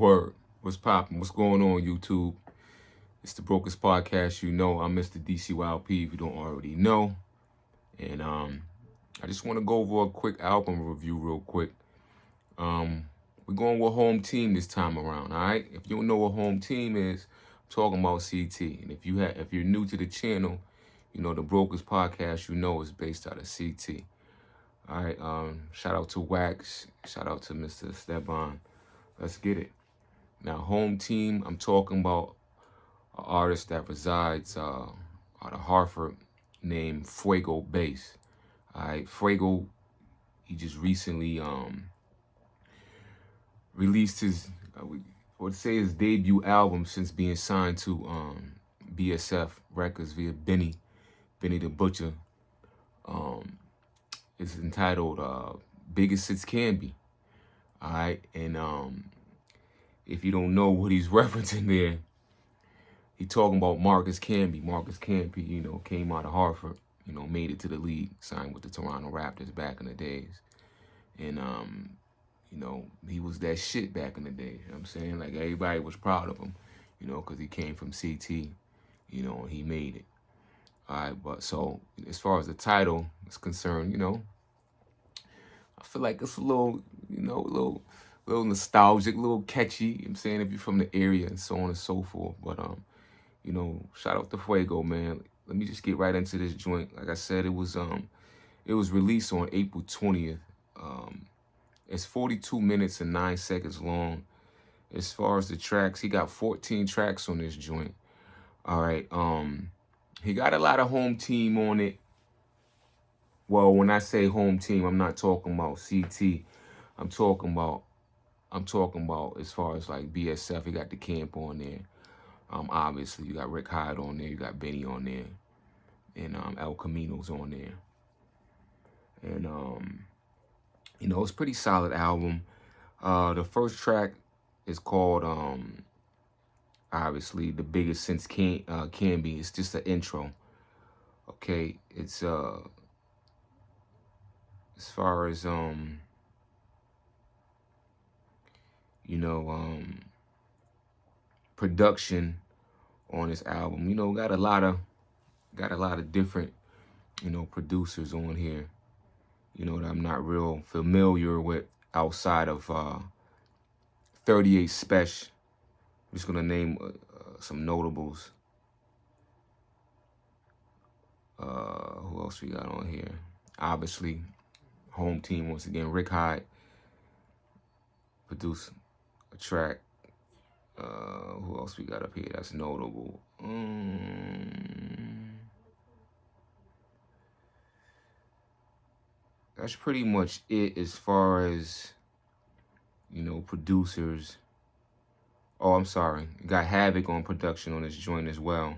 Word. What's poppin'? What's going on, YouTube? It's the Brokers Podcast. You know, I'm Mr. DCYLP if you don't already know. And I just want to go over a quick album review real quick. We're going with Home Team this time around, all right? If you don't know what Home Team is, I'm talking about CT. And if you're new to the channel, you know the Brokers Podcast, you know, is based out of CT. All right, shout out to Wax, shout out to Mr. Esteban. Let's get it. Now, Home Team, I'm talking about an artist that resides out of Hartford named Fuego Bass. All right, Fuego, he just recently released his, I would say his debut album since being signed to BSF Records via Benny the Butcher. It's entitled Biggest Hits Camby. All right, and if you don't know what he's referencing there, he talking about Marcus Camby. Marcus Camby, you know, came out of Hartford, you know, made it to the league, signed with the Toronto Raptors back in the days. And, you know, he was that shit back in the day. You know what I'm saying? Like, everybody was proud of him, you know, because he came from CT, you know, and he made it. All right, but so as far as the title is concerned, you know, I feel like it's a little, you know, a little nostalgic, a little catchy, you know what I'm saying, if you're from the area and so on and so forth. But, you know, shout out to Fuego, man. Let me just get right into this joint. Like I said, it was released on April 20th. It's 42 minutes and 9 seconds long. As far as the tracks, he got 14 tracks on this joint. All right. He got a lot of Home Team on it. Well, when I say Home Team, I'm not talking about CT. I'm talking about as far as like BSF. He got the Camp on there. Obviously, you got Rick Hyde on there. You got Benny on there. And El Camino's on there. And, you know, it's a pretty solid album. The first track is called, obviously, The Biggest Since Camby. It's just an intro. Okay, it's, as far as, you know, production on this album, you know, got a lot of different, you know, producers on here, you know, that I'm not real familiar with outside of 38 Special. I'm just gonna name some notables. Who else we got on here? Obviously, Home Team once again. Rick Hyde produced a track. Who else we got up here that's notable? That's pretty much it as far as, you know, producers. Oh, I'm sorry. Got Havoc on production on this joint as well.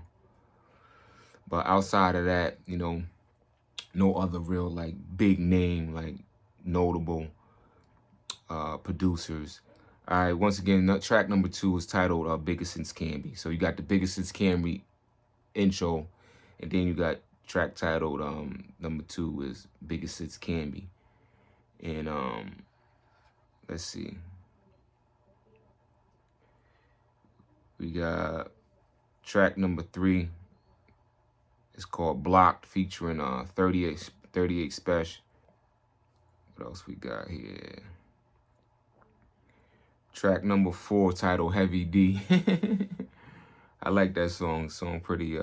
But outside of that, you know, no other real, like, big name, like, notable producers. All right, once again, track number 2 is titled Biggest Since Camby. So you got the Biggest Since Camby intro, and then you got track titled number 2 is Biggest Since Camby. And let's see. We got track number 3. It's called Blocked, featuring 38 Special. What else we got here? Track number 4, titled Heavy D. I like that song. Song pretty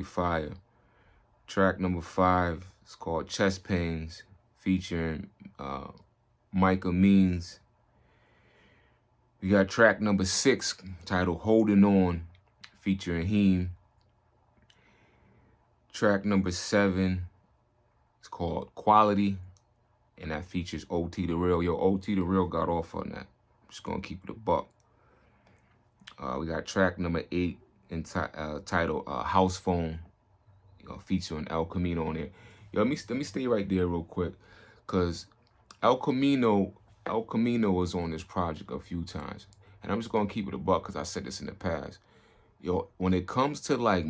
fire. Track number 5 is called Chest Pains, featuring Micah Means. We got track number 6, titled Holding On, featuring Heem. Track number 7 is called Quality, and that features OT The Real. Yo, OT The Real got off on that. I'm just going to keep it a buck. We got track number 8 titled House Phone, you know, featuring El Camino on there. Yo, let me stay right there real quick, because El Camino was on this project a few times. And I'm just going to keep it a buck because I said this in the past. Yo, when it comes to like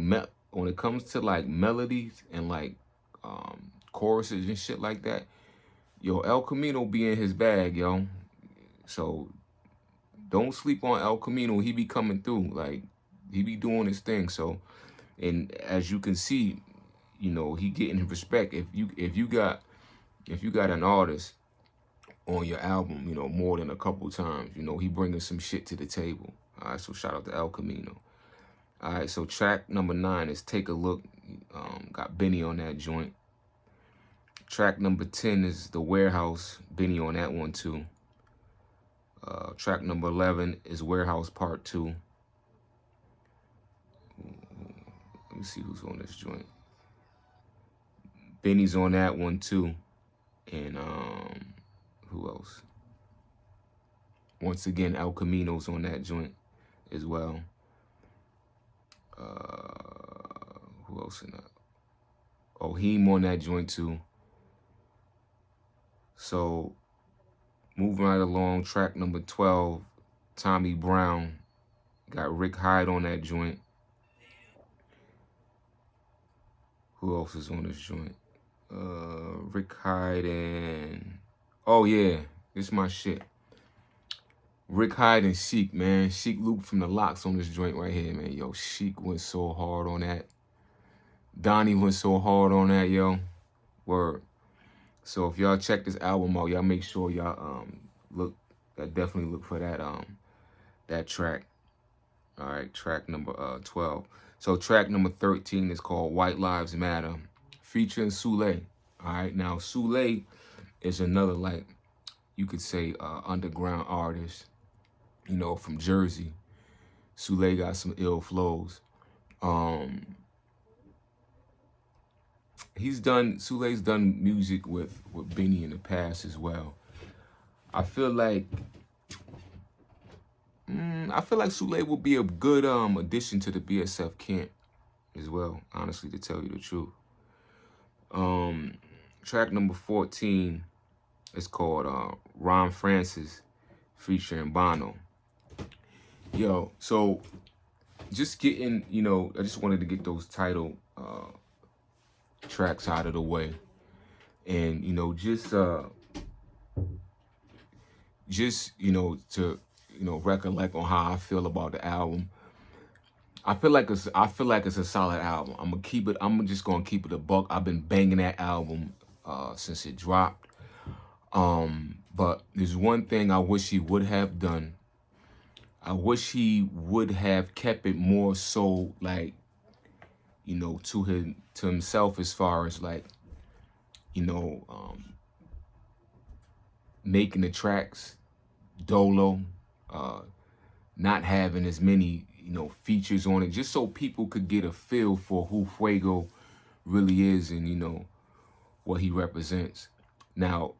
melodies and like choruses and shit like that, yo, El Camino be in his bag, yo. So don't sleep on El Camino. He be coming through. Like, he be doing his thing. So, and as you can see, you know, he getting respect. If you got an artist on your album, you know, more than a couple times, you know, he bringing some shit to the table. All right, so shout out to El Camino. All right, so track number 9 is Take a Look. Got Benny on that joint. Track number 10 is The Warehouse. Benny on that one too. Track number 11 is Warehouse Part 2. Let me see who's on this joint. Benny's on that one too. And who else? Once again, El Camino's on that joint as well. Who else in that? Oh, Heem on that joint too. So, moving right along, track number 12, Tommy Brown. Got Rick Hyde on that joint. Who else is on this joint? Rick Hyde and... Oh, yeah. This is my shit. Rick Hyde and Sheik, man. Sheik Luke from the Locks on this joint right here, man. Yo, Sheik went so hard on that. Donnie went so hard on that, yo. Word. So if y'all check this album out, y'all make sure y'all definitely look for that that track. All right, track number 12. So track number 13 is called White Lives Matter, featuring Soulé. All right, now Soulé is another, like, you could say underground artist, you know, from Jersey. Soulé got some ill flows. Soulé's done music with Benny in the past as well. I feel like Soulé will be a good addition to the BSF camp as well, honestly, to tell you the truth. Track number 14 is called Ron Francis featuring Bono. Yo, so just getting, you know, I just wanted to get those title tracks out of the way. And, you know, just you know, to, you know, recollect on how I feel about the album. I feel like it's a solid album. I'm just gonna keep it a buck. I've been banging that album since it dropped. But there's one thing I wish he would have done. I wish he would have kept it more so, like, you know, to himself, as far as, like, you know, making the tracks dolo, not having as many, you know, features on it, just so people could get a feel for who Fuego really is and, you know, what he represents. Now,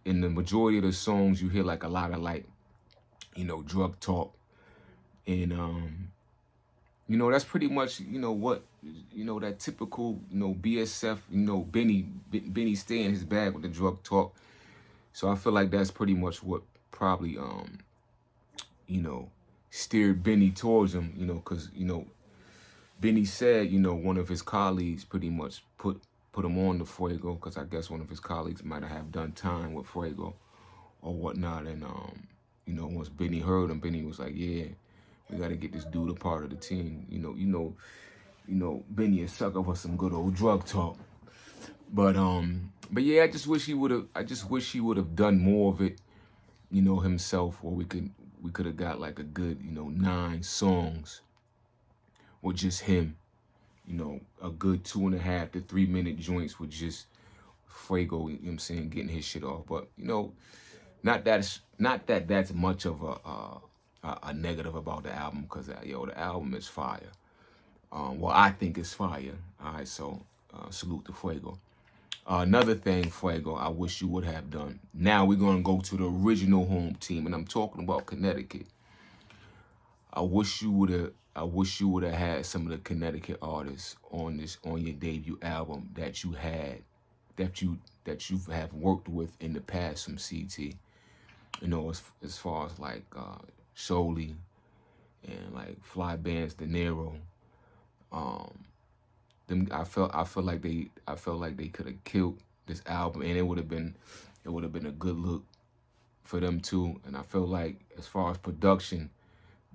in the majority of the songs, you hear like a lot of, like, you know, drug talk. And, you know, that's pretty much, you know, what, you know, that typical, you know, BSF, you know, Benny stay in his bag with the drug talk. So I feel like that's pretty much what probably, you know, steered Benny towards him, you know, because, you know, Benny said, you know, one of his colleagues pretty much put him on to Fuego, because I guess one of his colleagues might have done time with Fuego or whatnot. And, you know, once Benny heard him, Benny was like, yeah, we got to get this dude a part of the team. You know, Benny is sucker for some good old drug talk. But yeah, I just wish he would have done more of it, you know, himself, or we could have got like a good, you know, 9 songs with just him, you know, a good 2.5 to 3 minute joints with just Fuego, you know what I'm saying, getting his shit off. But, you know, not that that's much of a negative about the album, because, yo, the album is fire. Well, I think it's fire. All right, so salute to Fuego. Another thing, Fuego, I wish you would have done. Now we're going to go to the original home team, and I'm talking about Connecticut. I wish you would have had some of the Connecticut artists on your debut album that you have worked with in the past from CT. You know, as far as like Sholey and like Fly Bands De Niro. I felt like they could have killed this album, and it would have been a good look, for them too. And I feel like as far as production,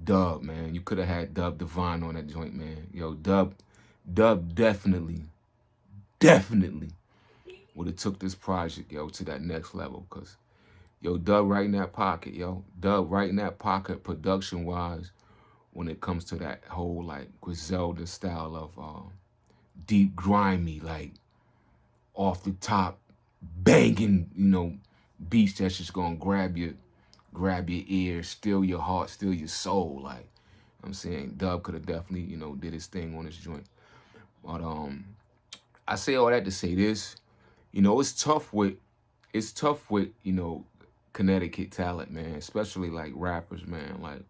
Dub, man, you could have had Dub Divine on that joint, man. Yo, Dub definitely would have took this project, yo, to that next level. Cause yo, Dub right in that pocket, yo. Dub right in that pocket production wise when it comes to that whole like Griselda style of deep grimy, like off the top, banging, you know, beats that's just gonna grab your ear, steal your heart, steal your soul. Like I'm saying, Dub could have definitely, you know, did his thing on his joint. But I say all that to say this, you know, it's tough with, you know, Connecticut talent, man, especially like rappers, man. Like,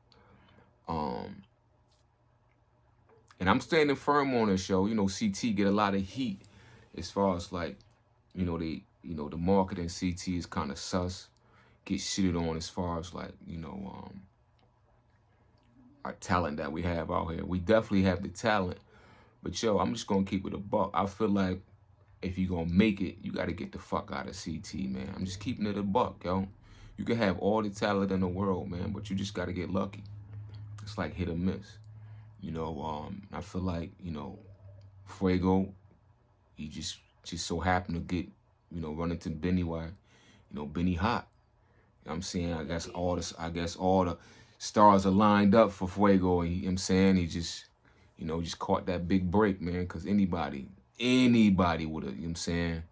and I'm standing firm on this show. You know, CT get a lot of heat as far as like, you know, the marketing CT is kind of sus. Get shitted on as far as like, you know, our talent that we have out here. We definitely have the talent. But yo, I'm just gonna keep it a buck. I feel like if you're gonna make it, you gotta get the fuck out of CT, man. I'm just keeping it a buck, yo. You can have all the talent in the world, man, but you just gotta get lucky. It's like hit or miss. You know, I feel like, you know, Fuego, he just so happened to get, you know, run into Benny while, you know, Benny hot. You know what I'm saying? I guess all the stars are lined up for Fuego, and you know what I'm saying? He just, you know, just caught that big break, man, because anybody would have, you know what I'm saying,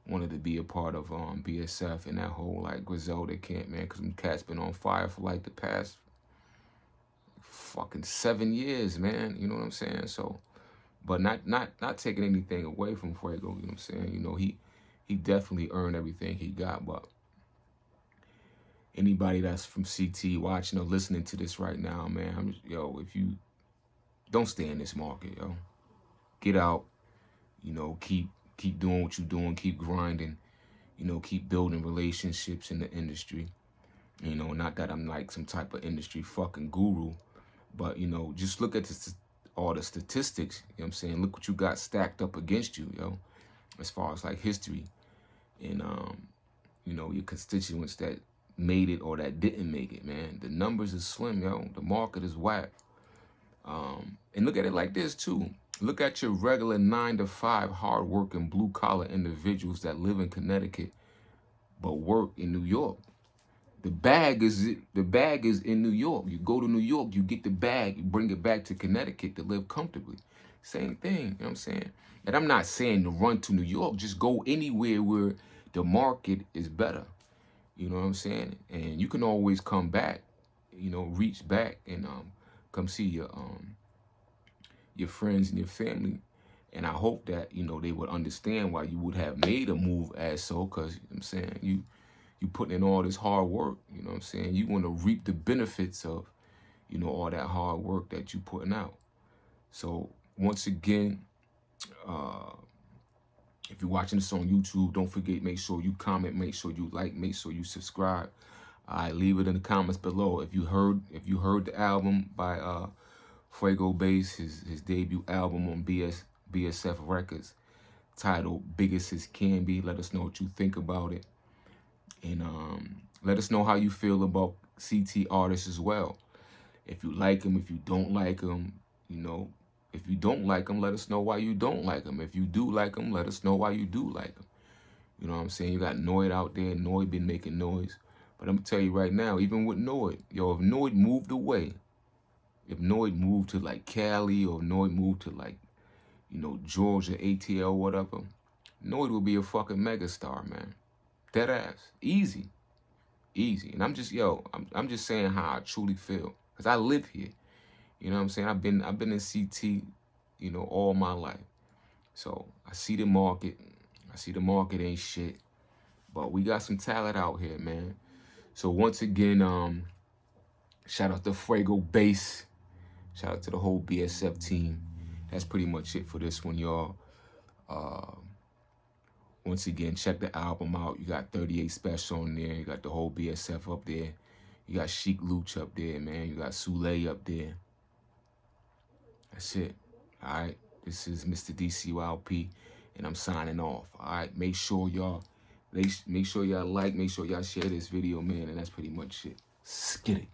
wanted to be a part of BSF and that whole like Griselda camp, man, because them cats been on fire for like the past fucking 7 years, man. You know what I'm saying? So, but not taking anything away from Fuego, you know what I'm saying? You know, he definitely earned everything he got, but anybody that's from CT watching or listening to this right now, man, yo, if you don't stay in this market, yo, get out, you know, keep doing what you're doing, keep grinding, you know, keep building relationships in the industry. You know, not that I'm like some type of industry fucking guru, but, you know, just look at all the statistics, you know what I'm saying? Look what you got stacked up against you, yo, as far as like history and, you know, your constituents that made it or that didn't make it, man. The numbers is slim, yo. The market is whack. And look at it like this, too. Look at your regular 9-to-5 hard-working blue-collar individuals that live in Connecticut but work in New York. The bag is in New York. You go to New York, you get the bag, you bring it back to Connecticut to live comfortably. Same thing, you know what I'm saying? And I'm not saying to run to New York, just go anywhere where the market is better. You know what I'm saying? And you can always come back, you know, reach back and come see your friends and your family. And I hope that, you know, they would understand why you would have made a move as so, because, you know what I'm saying, you putting in all this hard work, you know what I'm saying? You want to reap the benefits of, you know, all that hard work that you putting out. So once again, if you're watching this on YouTube, don't forget, make sure you comment, make sure you like, make sure you subscribe. Leave it in the comments below. If you heard the album by Fuego Bass, his debut album on BSF Records, titled Biggest As Can Be. Let us know what you think about it. And let us know how you feel about CT artists as well. If you like them, if you don't like them, you know, if you don't like them, let us know why you don't like them. If you do like them, let us know why you do like them. You know what I'm saying? You got Noid out there. Noid been making noise. But I'm going to tell you right now, even with Noid, yo, if Noid moved away, if Noid moved to like Cali or Noid moved to like, you know, Georgia, ATL, whatever, Noid will be a fucking megastar, man. Dead ass. Easy. Easy. And I'm just, yo, I'm just saying how I truly feel. Because I live here. You know what I'm saying? I've been in CT, you know, all my life. So I see the market. I see the market ain't shit. But we got some talent out here, man. So once again, shout out to Fuego Bass. Shout out to the whole BSF team. That's pretty much it for this one, y'all. Once again, check the album out. You got 38 Special on there. You got the whole BSF up there. You got Chic Luch up there, man. You got Souley up there. That's it. All right. This is Mr. DCYLP, and I'm signing off. All right. Make sure y'all Make sure y'all like, make sure y'all share this video, man, and that's pretty much it. Skid it.